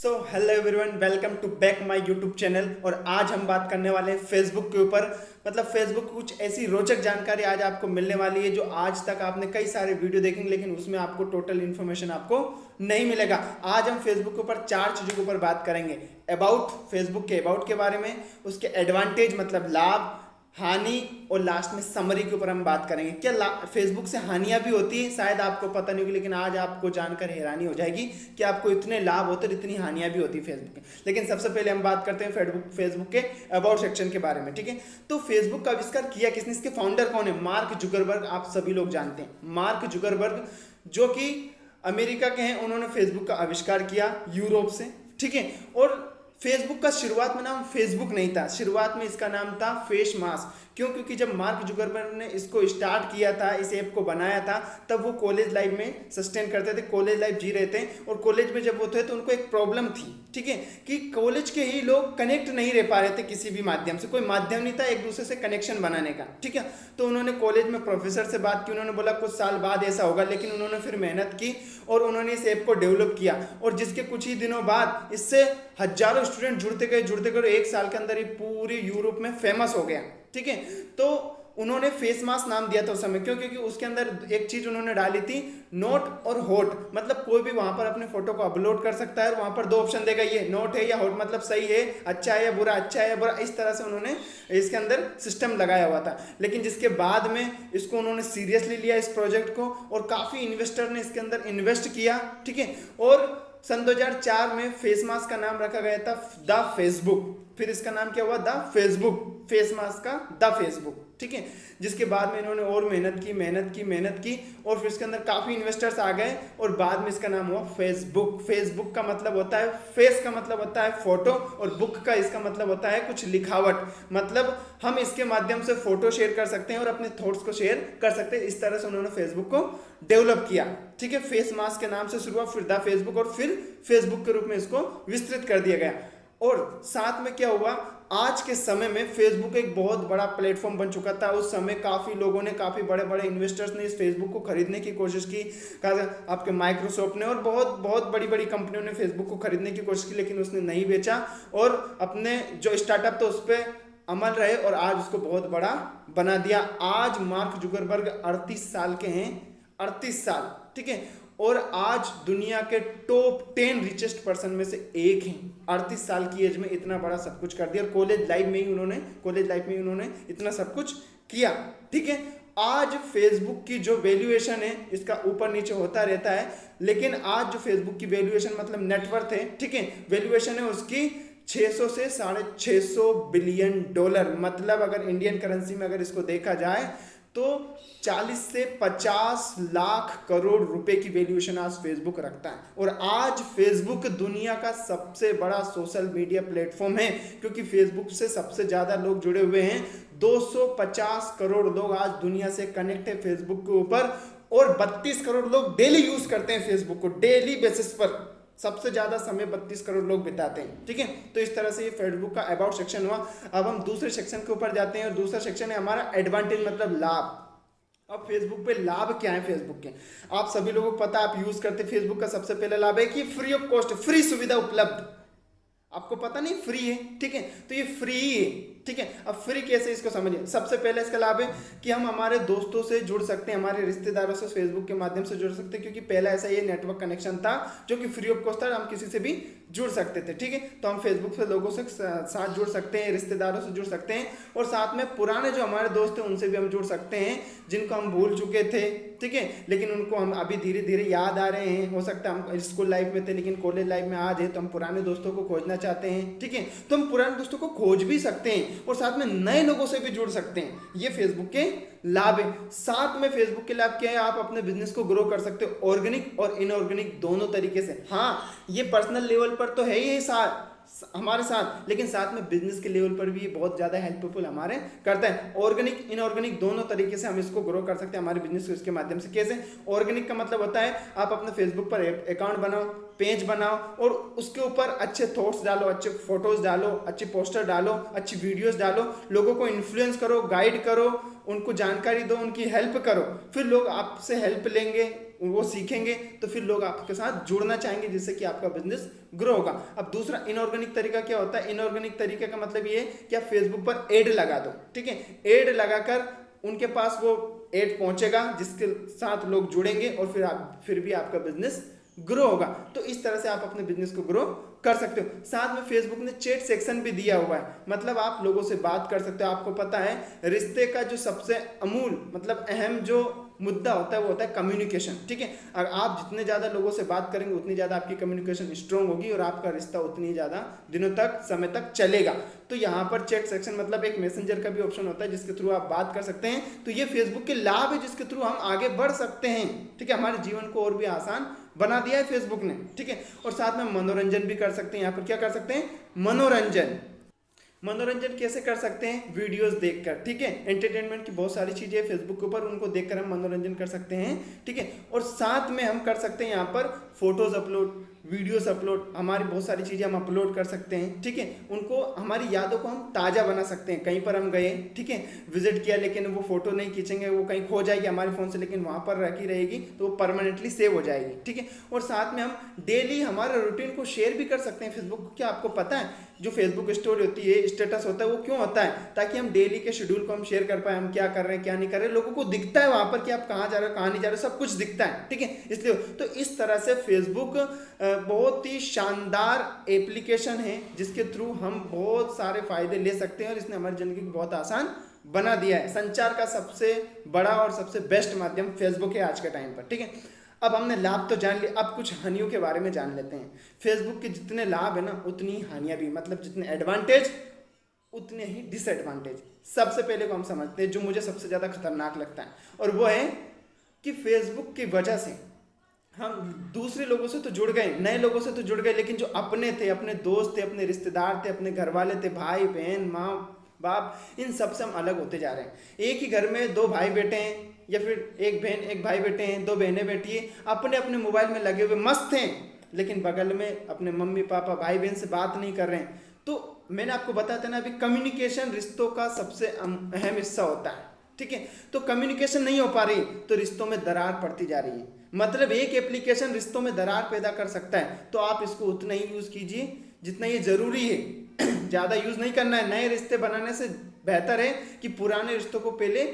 Hello everyone, welcome to back my YouTube channel. और आज हम बात करने वाले हैं फेसबुक के ऊपर। मतलब फेसबुक कुछ ऐसी रोचक जानकारी आज आपको मिलने वाली है जो आज तक आपने कई सारे वीडियो देखेंगे लेकिन उसमें आपको टोटल इन्फॉर्मेशन आपको नहीं मिलेगा। आज हम फेसबुक के ऊपर 4 चीज़ों के ऊपर बात करेंगे। अबाउट फेसबुक के अबाउट के बारे में, उसके एडवांटेज मतलब लाभ, हानि और लास्ट में समरी के ऊपर हम बात करेंगे। क्या फेसबुक से हानियां भी होती है, शायद आपको पता नहीं होगी, लेकिन आज आपको जानकर हैरानी हो जाएगी कि आपको इतने लाभ होते हैं, इतनी हानियां भी होती है फेसबुक के। लेकिन सबसे पहले हम बात करते हैं फेसबुक के अबाउट सेक्शन के बारे में। ठीक है, तो फेसबुक का आविष्कार किया किसने, इसके फाउंडर कौन है? Mark Zuckerberg. आप सभी लोग जानते हैं मार्क जुकरबर्ग, जो कि अमेरिका के हैं। उन्होंने फेसबुक का आविष्कार किया यूरोप से। ठीक है, और फेसबुक का शुरुआत में नाम फेसबुक नहीं था, शुरुआत में इसका नाम था फेस मास्क। क्यों? क्योंकि जब मार्क जुकरबर्ग ने इसको स्टार्ट किया था, इस ऐप को बनाया था, तब वो कॉलेज लाइफ में सस्टेन करते थे, कॉलेज लाइफ जी रहे थे। और कॉलेज में जब वो थे तो उनको एक प्रॉब्लम थी, ठीक है, कि कॉलेज के ही लोग कनेक्ट नहीं रह पा रहे थे किसी भी माध्यम से, कोई माध्यम नहीं था एक दूसरे से कनेक्शन बनाने का। ठीक है, तो उन्होंने कॉलेज में प्रोफेसर से बात की, उन्होंने बोला कुछ साल बाद ऐसा होगा, लेकिन उन्होंने फिर मेहनत की और उन्होंने इस ऐप को डेवलप किया। और जिसके कुछ ही दिनों बाद इससे हजारों स्टूडेंट जुड़ते गए, एक साल के अंदर ही पूरी यूरोप में फेमस हो गया। ठीक है, तो उन्होंने फेस मास्क नाम दिया था उस समय। क्यों? क्योंकि उसके अंदर एक चीज उन्होंने डाली थी, नोट और होट। मतलब कोई भी वहां पर अपने फोटो को अपलोड कर सकता है और वहां पर 2 ऑप्शन देगा, ये नोट है या होट, मतलब सही है, अच्छा है या बुरा, अच्छा है या बुरा। इस तरह से उन्होंने इसके अंदर सिस्टम लगाया हुआ था। लेकिन जिसके बाद में इसको उन्होंने सीरियसली लिया इस प्रोजेक्ट को, और काफी इन्वेस्टर ने इसके अंदर इन्वेस्ट किया। ठीक है, और सन 2004 में फेस मास्क का नाम रखा गया था द फेसबुक। फिर इसका नाम क्या हुआ? द फेसबुक, फेस मास्क का द फेसबुक। ठीक है, जिसके बाद में इन्होंने और मेहनत की और फिर इसके अंदर काफी इन्वेस्टर्स आ गए और बाद में इसका नाम हुआ फेसबुक। फेसबुक का मतलब होता है, फेस का मतलब होता है फोटो, और बुक का इसका मतलब होता है कुछ लिखावट। मतलब हम इसके माध्यम से फोटो शेयर कर सकते हैं और अपने थॉट्स को शेयर कर सकते हैं। इस तरह से उन्होंने फेसबुक को डेवलप किया। ठीक है, फेस मास्क के नाम से शुरुआत, फिर द फेसबुक, और फिर फेसबुक के रूप में इसको विस्तृत कर दिया गया। और साथ में क्या हुआ, आज के समय में फेसबुक एक बहुत बड़ा प्लेटफॉर्म बन चुका था। उस समय काफी लोगों ने, काफी बड़े बड़े इन्वेस्टर्स ने इस फेसबुक को खरीदने की कोशिश की। आपके माइक्रोसॉफ्ट ने और बहुत बड़ी बड़ी कंपनियों ने फेसबुक को खरीदने की कोशिश की, लेकिन उसने नहीं बेचा और अपने जो स्टार्टअप था उस पर अमल रहे और आज उसको बहुत बड़ा बना दिया। आज मार्क जुकरबर्ग 38 साल के हैं, 38 साल। ठीक है, और आज दुनिया के टॉप 10 रिचेस्ट पर्सन में से एक हैं। 38 साल की एज में इतना बड़ा सब कुछ कर दिया, और कॉलेज लाइफ में ही उन्होंने इतना सब कुछ किया। ठीक है, आज फेसबुक की जो वैल्यूएशन है, इसका ऊपर नीचे होता रहता है, लेकिन आज जो फेसबुक की वैल्यूएशन मतलब नेटवर्थ है, ठीक है, वैल्यूएशन है उसकी 600 से $650 बिलियन। मतलब अगर इंडियन करेंसी में अगर इसको देखा जाए तो 40 से 50 लाख करोड़ रुपए की वैल्यूएशन आज फेसबुक रखता है। और आज फेसबुक दुनिया का सबसे बड़ा सोशल मीडिया प्लेटफॉर्म है, क्योंकि फेसबुक से सबसे ज्यादा लोग जुड़े हुए हैं। 250 करोड़ लोग आज दुनिया से कनेक्ट है फेसबुक के ऊपर, और 32 करोड़ लोग डेली यूज करते हैं फेसबुक को, डेली बेसिस पर सबसे ज्यादा समय 32 करोड़ लोग बिताते हैं। ठीक है, तो इस तरह से ये फेसबुक का अबाउट सेक्शन हुआ। अब हम दूसरे सेक्शन के ऊपर जाते हैं, और दूसरा सेक्शन है हमारा एडवांटेज मतलब लाभ। अब फेसबुक पे लाभ क्या है फेसबुक के? आप सभी लोगों को पता, आप यूज करते फेसबुक का सबसे पहला लाभ है कि फ्री ऑफ कॉस्ट, फ्री सुविधा उपलब्ध। आपको पता नहीं फ्री है, ठीक है, तो ये फ्री है। ठीक है, अब फ्री कैसे, इसको समझिए। सबसे पहले इसका लाभ है कि हम हमारे दोस्तों से जुड़ सकते हैं, हमारे रिश्तेदारों से फेसबुक के माध्यम से जुड़ सकते हैं, क्योंकि पहला ऐसा ये नेटवर्क कनेक्शन था जो कि फ्री ऑफ कॉस्ट था, हम किसी से भी जुड़ सकते थे। ठीक है, तो हम फेसबुक से लोगों से साथ जुड़ सकते हैं, रिश्तेदारों से जुड़ सकते हैं, और साथ में पुराने जो हमारे दोस्त हैं उनसे भी हम जुड़ सकते हैं, जिनको हम भूल चुके थे। ठीक है, लेकिन उनको हम अभी धीरे धीरे याद आ रहे हैं। हो सकता है हम स्कूल लाइफ में थे लेकिन कॉलेज लाइफ में आज है, तो हम पुराने दोस्तों को खोजना चाहते हैं। ठीक है, तो हम पुराने दोस्तों को खोज भी सकते हैं और साथ में नए लोगों से भी जुड़ सकते हैं। ये फेसबुक के लाभ है। साथ में फेसबुक के लाभ क्या है, आप अपने बिजनेस को ग्रो कर सकते हो, ऑर्गेनिक और इनऑर्गेनिक दोनों तरीके से। हाँ, ये पर्सनल लेवल पर तो है ही हमारे साथ, लेकिन साथ में बिजनेस के लेवल पर भी ये बहुत ज्यादा हेल्पफुल हमारे करता है। ऑर्गेनिक इनऑर्गेनिक दोनों तरीके से हम इसको ग्रो कर सकते हैं हमारे बिजनेस को इसके माध्यम से। कैसे? ऑर्गेनिक का मतलब होता है आप अपने फेसबुक पर अकाउंट बनाओ, पेज बनाओ, और उसके ऊपर अच्छे थॉट्स डालो, अच्छे फोटोज डालो, अच्छी पोस्टर डालो, अच्छी वीडियोस डालो, लोगों को इन्फ्लुएंस करो, गाइड करो, उनको जानकारी दो, उनकी हेल्प करो। फिर लोग आपसे हेल्प लेंगे, वो सीखेंगे तो फिर लोग आपके साथ जुड़ना चाहेंगे, जिससे कि आपका बिजनेस ग्रो होगा। अब दूसरा इनऑर्गेनिक तरीका क्या होता है? इनऑर्गेनिक तरीके का मतलब ये है कि आप फेसबुक पर एड लगा दो, ठीक है। एड लगाकर उनके पास वो एड पहुंचेगा जिसके साथ लोग जुड़ेंगे और फिर भी आपका बिजनेस ग्रो होगा। तो इस तरह से आप अपने बिजनेस को ग्रो कर सकते हो। साथ में फेसबुक ने चैट सेक्शन भी दिया हुआ है, मतलब आप लोगों से बात कर सकते हो। आपको पता है रिश्ते का जो सबसे अमूल मतलब अहम जो मुद्दा होता है वो होता है कम्युनिकेशन, ठीक है। अगर आप जितने ज़्यादा लोगों से बात करेंगे उतनी ज़्यादा आपकी कम्युनिकेशन स्ट्रांग होगी और आपका रिश्ता उतनी ज़्यादा दिनों तक समय तक चलेगा। तो यहाँ पर चैट सेक्शन मतलब एक मैसेंजर का भी ऑप्शन होता है जिसके थ्रू आप बात कर सकते हैं। तो ये फेसबुक के लाभ है जिसके थ्रू हम आगे बढ़ सकते हैं, ठीक है। हमारे जीवन को और भी आसान बना दिया है फेसबुक ने, ठीक है। और साथ में मनोरंजन भी कर सकते हैं। यहाँ पर क्या कर सकते हैं? मनोरंजन कैसे कर सकते हैं? वीडियोस देखकर, ठीक है। एंटरटेनमेंट की बहुत सारी चीजें फेसबुक के ऊपर, उनको देखकर हम मनोरंजन कर सकते हैं, ठीक है। और साथ में हम कर सकते हैं यहाँ पर फोटोज अपलोड, वीडियोस अपलोड, हमारी बहुत सारी चीजें हम अपलोड कर सकते हैं, ठीक है। उनको हमारी यादों को हम ताज़ा बना सकते हैं। कहीं पर हम गए, ठीक है, विजिट किया, लेकिन वो फोटो नहीं खींचेंगे, वो कहीं खो जाएगी हमारे फ़ोन से, लेकिन वहाँ पर रखी रहेगी तो वो परमानेंटली सेव हो जाएगी, ठीक है। और साथ में हम डेली हमारे रूटीन को शेयर भी कर सकते हैं फेसबुक। क्या आपको पता है जो फेसबुक स्टोरी होती है, स्टेटस होता है, वो क्यों होता है? ताकि हम डेली के शेड्यूल को हम शेयर कर पाए, हम क्या कर रहे हैं क्या नहीं कर रहे, लोगों को दिखता है वहाँ पर कि आप कहाँ जा रहे हो कहाँ नहीं जा रहे हो, सब कुछ दिखता है, ठीक है। इसलिए तो इस तरह से फेसबुक बहुत ही शानदार एप्लीकेशन है जिसके थ्रू हम बहुत सारे फायदे ले सकते हैं और इसने हमारी ज़िंदगी को बहुत आसान बना दिया है। संचार का सबसे बड़ा और सबसे बेस्ट माध्यम फेसबुक है आज के टाइम पर, ठीक है। अब हमने लाभ तो जान लिए, अब कुछ हानियों के बारे में जान लेते हैं। फेसबुक के जितने लाभ है ना उतनी ही हानियां भी, मतलब जितने एडवांटेज उतने ही डिसएडवांटेज। सबसे पहले को हम समझते हैं जो मुझे सबसे ज़्यादा खतरनाक लगता है, और वो है कि फेसबुक की वजह से हम दूसरे लोगों से तो जुड़ गए, नए लोगों से तो जुड़ गए, लेकिन जो अपने थे, अपने दोस्त थे, अपने रिश्तेदार थे, अपने घर वाले थे, भाई बहन माँ बाप, इन सब से हम अलग होते जा रहे हैं। एक ही घर में दो भाई बेटे हैं या फिर एक बहन एक भाई बेटे हैं, दो बहनें बैठी हैं, अपने अपने मोबाइल में लगे हुए मस्त हैं, लेकिन बगल में अपने मम्मी पापा भाई बहन से बात नहीं कर रहे हैं। तो मैंने आपको बताया था ना अभी, कम्युनिकेशन रिश्तों का सबसे अहम हिस्सा होता है, ठीक है। तो कम्युनिकेशन नहीं हो पा रही तो रिश्तों में दरार पड़ती जा रही है। मतलब एक एप्लीकेशन रिश्तों में दरार पैदा कर सकता है, तो आप इसको उतना ही यूज़ कीजिए जितना ये ज़रूरी है। ज़्यादा यूज़ नहीं करना है। नए रिश्ते बनाने से बेहतर है कि पुराने रिश्तों को पहले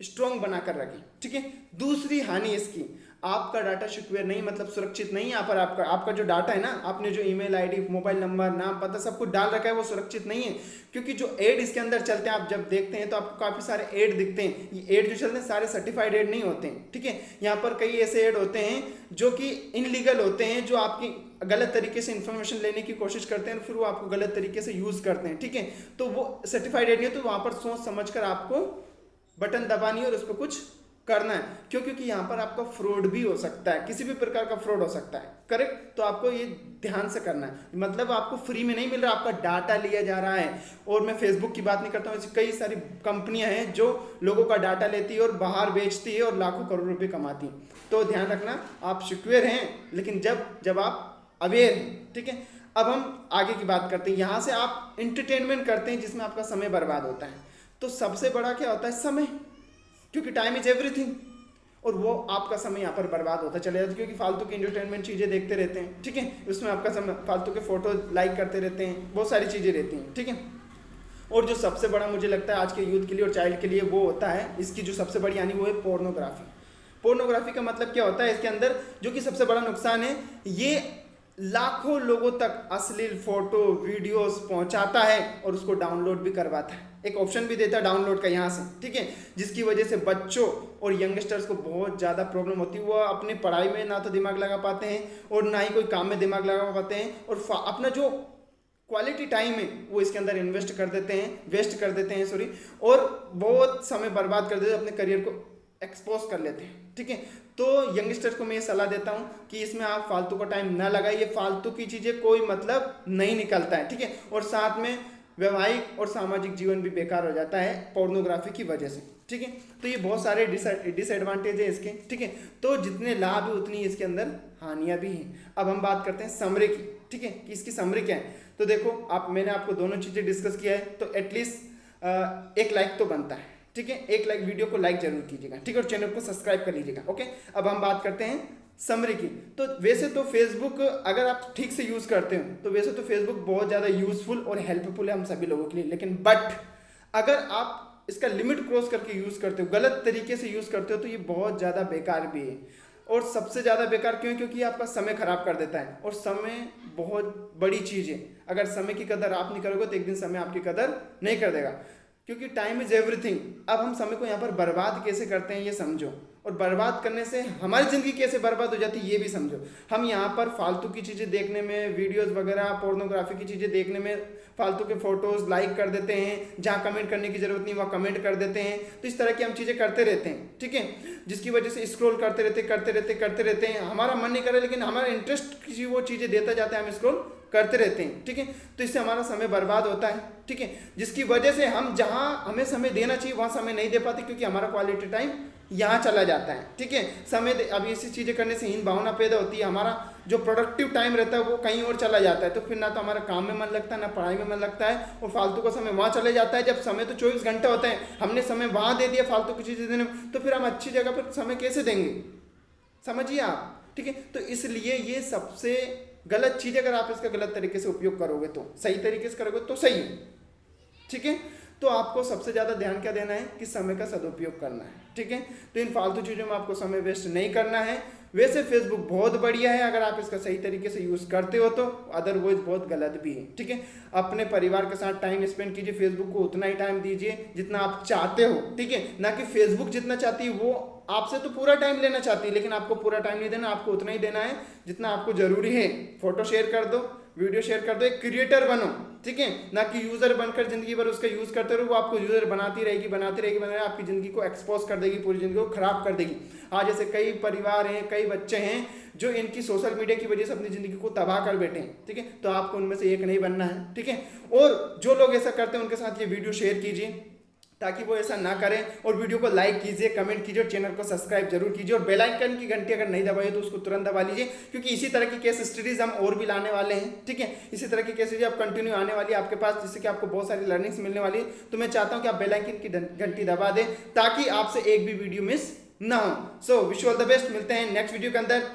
स्ट्रॉन्ग बनाकर रखें, ठीक है। दूसरी हानि इसकी, आपका डाटा सिक्योर नहीं, मतलब सुरक्षित नहीं। यहाँ पर आपका जो डाटा है ना, आपने जो ईमेल आईडी मोबाइल नंबर नाम पता सब कुछ डाल रखा है, वो सुरक्षित नहीं है। क्योंकि जो एड इसके अंदर चलते हैं, आप जब देखते हैं तो आपको काफ़ी सारे एड दिखते हैं। ये एड जो चलते हैं सारे सर्टिफाइड एड नहीं होते हैं, ठीक है। यहाँ पर कई ऐसे एड होते हैं जो कि इनलीगल होते हैं, जो आपकी गलत तरीके से इन्फॉर्मेशन लेने की कोशिश करते हैं, फिर वो आपको गलत तरीके से यूज़ करते हैं, ठीक है। तो वो सर्टिफाइड एड नहीं है, तो वहाँ पर सोच समझ कर आपको बटन दबानी है और उस पर कुछ करना है। क्यों? क्योंकि यहाँ पर आपका फ्रॉड भी हो सकता है, किसी भी प्रकार का फ्रॉड हो सकता है, करेक्ट। तो आपको ये ध्यान से करना है। मतलब आपको फ्री में नहीं मिल रहा, आपका डाटा लिया जा रहा है। और मैं फेसबुक की बात नहीं करता हूँ, ऐसी कई सारी कंपनियां हैं जो लोगों का डाटा लेती है और बाहर बेचती है और लाखों करोड़ रुपए कमाती है। तो ध्यान रखना, आप सिक्योर हैं लेकिन जब आप अवेयर हैं, ठीक है। अब हम आगे की बात करते हैं। यहाँ से आप इंटरटेनमेंट करते हैं जिसमें आपका समय बर्बाद होता है। तो सबसे बड़ा क्या होता है? समय, क्योंकि टाइम इज एवरीथिंग, और वो आपका समय यहाँ पर बर्बाद होता चले जाता है क्योंकि फालतू की इंटरटेनमेंट चीज़ें देखते रहते हैं, ठीक है। उसमें आपका समय, फालतू के फोटो लाइक करते रहते हैं, बहुत सारी चीज़ें रहती हैं, ठीक है। और जो सबसे बड़ा मुझे लगता है आज के यूथ के लिए और चाइल्ड के लिए, वो होता है इसकी जो सबसे बड़ी हानि, वो है पोर्नोग्राफी। पोर्नोग्राफी का मतलब क्या होता है? इसके अंदर जो कि सबसे बड़ा नुकसान है, ये लाखों लोगों तक अश्लील फोटो वीडियोस पहुंचाता है और उसको डाउनलोड भी करवाता है। एक ऑप्शन भी देता है डाउनलोड का यहाँ से, ठीक है। जिसकी वजह से बच्चों और यंगस्टर्स को बहुत ज़्यादा प्रॉब्लम होती है। वो अपनी पढ़ाई में ना तो दिमाग लगा पाते हैं और ना ही कोई काम में दिमाग लगा पाते हैं, और अपना जो क्वालिटी टाइम है वो इसके अंदर इन्वेस्ट कर देते हैं, वेस्ट कर देते हैं, सॉरी, और बहुत समय बर्बाद कर देते हैं, अपने करियर को एक्सपोज कर लेते हैं, ठीक है। तो यंगस्टर्स को मैं ये सलाह देता हूँ कि इसमें आप फालतू का टाइम ना लगाइए। फालतू की चीज़ें कोई मतलब नहीं निकलता है, ठीक है। और साथ में वैवाहिक और सामाजिक जीवन भी बेकार हो जाता है पोर्नोग्राफी की वजह से, ठीक है। तो ये बहुत सारे डिसएडवांटेज है इसके, ठीक है। तो जितने लाभ है उतनी इसके अंदर हानियाँ भी हैं। अब हम बात करते हैं समरी की, ठीक है, कि इसकी समरी क्या है। तो देखो, मैंने आपको दोनों चीज़ें डिस्कस किया है, तो एटलीस्ट 1 लाइक तो बनता है, ठीक है, एक लाइक वीडियो को लाइक जरूर कीजिएगा, ठीक है, और चैनल को सब्सक्राइब कर लीजिएगा। ओके, अब हम बात करते हैं समरी की। तो वैसे तो फेसबुक अगर आप ठीक से यूज करते हो तो वैसे तो फेसबुक बहुत ज्यादा यूजफुल और हेल्पफुल है हम सभी लोगों के लिए, लेकिन बट अगर आप इसका लिमिट क्रॉस करके यूज करते हो, गलत तरीके से यूज करते हो, तो ये बहुत ज्यादा बेकार भी है। और सबसे ज्यादा बेकार क्यों? क्योंकि ये आपका समय खराब कर देता है, और समय बहुत बड़ी चीज है। अगर समय की कदर आप नहीं करोगे तो एक दिन समय आपकी कदर नहीं कर देगा, क्योंकि टाइम इज एवरीथिंग। अब हम समय को यहाँ पर बर्बाद कैसे करते हैं ये समझो, और बर्बाद करने से हमारी ज़िंदगी कैसे बर्बाद हो जाती है ये भी समझो। हम यहाँ पर फालतू की चीज़ें देखने में, वीडियोस वगैरह पोर्नोग्राफी की चीज़ें देखने में, फालतू के फोटोज लाइक कर देते हैं, जहाँ कमेंट करने की जरूरत नहीं वहाँ कमेंट कर देते हैं। तो इस तरह की हम चीज़ें करते रहते हैं, ठीक है, जिसकी वजह से स्क्रॉल करते रहते हैं। हमारा मन नहीं करे, लेकिन हमारा इंटरेस्ट किसी वो चीज़ें देता जाता है, हम स्क्रॉल करते रहते हैं, ठीक है। तो इससे हमारा समय बर्बाद होता है, ठीक है, जिसकी वजह से हम जहाँ हमें समय देना चाहिए वहाँ समय नहीं दे पाते, क्योंकि हमारा क्वालिटी टाइम यहाँ चला जाता है, ठीक है। अब ऐसी चीज़ें करने से हीन भावना पैदा होती है, हमारा जो प्रोडक्टिव टाइम रहता है वो कहीं और चला जाता है। तो फिर ना तो हमारा काम में मन लगता है, ना पढ़ाई में मन लगता है, और फालतू का समय वहाँ चले जाता है। जब समय तो 24 घंटे होता है, हमने समय वहाँ दे दिया फालतू की चीज़ें देने में, तो फिर हम अच्छी जगह पर समय कैसे देंगे, समझिए आप, ठीक है। तो इसलिए ये सबसे गलत चीज़, अगर आप इसका गलत तरीके से उपयोग करोगे तो, सही तरीके से करोगे तो सही है, ठीक है। तो आपको सबसे ज़्यादा ध्यान क्या देना है कि समय का सदुपयोग करना है, ठीक है। तो इन फालतू चीज़ों में आपको समय वेस्ट नहीं करना है। वैसे फेसबुक बहुत बढ़िया है अगर आप इसका सही तरीके से यूज़ करते हो तो, अदरवाइज बहुत गलत भी है, ठीक है। अपने परिवार के साथ टाइम स्पेंड कीजिए, फेसबुक को उतना ही टाइम दीजिए जितना आप चाहते हो, ठीक है, ना कि फेसबुक जितना चाहती है वो आपसे तो पूरा टाइम लेना चाहती है, लेकिन आपको पूरा टाइम नहीं देना, आपको उतना ही देना है जितना आपको जरूरी है। फोटो शेयर कर दो, वीडियो शेयर कर दो, एक क्रिएटर बनो, ठीक है, ना कि यूजर बनकर जिंदगी भर उसका यूज करते रहो। वो आपको यूजर बनाती रहेगी, आपकी जिंदगी को एक्सपोज कर देगी, पूरी जिंदगी को खराब कर देगी। हाँ, जैसे कई परिवार हैं, कई बच्चे हैं जो इनकी सोशल मीडिया की वजह से अपनी जिंदगी को तबाह कर बैठे हैं, ठीक है। तो आपको उनमें से एक नहीं बनना है, ठीक है। और जो लोग ऐसा करते हैं उनके साथ ये वीडियो शेयर कीजिए ताकि वो ऐसा ना करें, और वीडियो को लाइक कीजिए, कमेंट कीजिए, और चैनल को सब्सक्राइब जरूर कीजिए, और बेल आइकन की घंटी अगर नहीं दबाई तो उसको तुरंत दबा लीजिए, क्योंकि इसी तरह की केस स्टडीज हम और भी लाने वाले हैं, ठीक है। इसी तरह की केस स्टडीज अब कंटिन्यू आने वाली है आपके पास, जिससे कि आपको बहुत सारी लर्निंग्स मिलने वाली है। तो मैं चाहता हूँ कि आप बेल आइकन की घंटी दबा दें ताकि आपसे एक भी वीडियो मिस ना हो। So wish you all the best, मिलते हैं नेक्स्ट वीडियो के अंदर।